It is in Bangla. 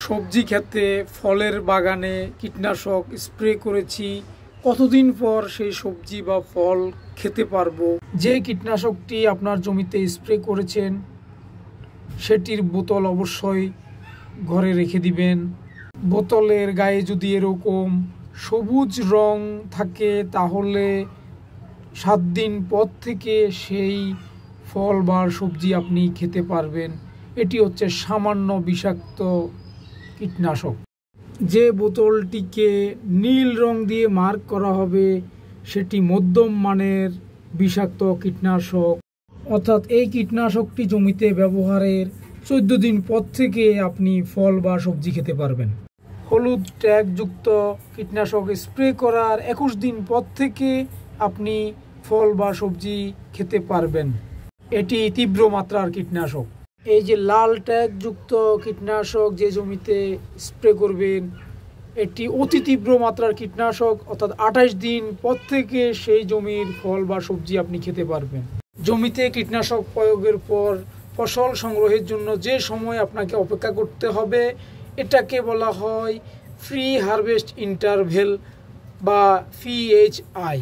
সবজি ক্ষেতে ফলের বাগানে কীটনাশক স্প্রে করেছি, কতদিন পর সেই সবজি বা ফল খেতে পারবো। যে কীটনাশকটি আপনার জমিতে স্প্রে করেছেন সেটির বোতল অবশ্যই ঘরে রেখে দিবেন। বোতলের গায়ে যদি এরকম সবুজ রং থাকে তাহলে 7 দিন পর থেকে সেই ফল বা সবজি আপনি খেতে পারবেন। এটি হচ্ছে সামান্য বিষাক্ত কীটনাশক। যে বোতলটিকে নীল রং দিয়ে মার্ক করা হবে সেটি মধ্যম মানের বিষাক্ত কীটনাশক, অর্থাৎ এই কীটনাশকটি জমিতে ব্যবহারের 14 দিন পর থেকে আপনি ফল বা সবজি খেতে পারবেন। হলুদ ট্যাগযুক্ত কীটনাশক স্প্রে করার 21 দিন পর থেকে আপনি ফল বা সবজি খেতে পারবেন। এটি তীব্র মাত্রার কীটনাশক। এই যে লাল ট্যাগযুক্ত কীটনাশক যে জমিতে স্প্রে করবেন এটি অতি তীব্র মাত্রার কীটনাশক, অর্থাৎ 28 দিন পর থেকে সেই জমির ফল বা সবজি আপনি খেতে পারবেন। জমিতে কীটনাশক প্রয়োগের পর ফসল সংগ্রহের জন্য যে সময় আপনাকে অপেক্ষা করতে হবে এটাকে বলা হয় প্রি হারভেস্ট ইন্টারভ্যাল বা PHI।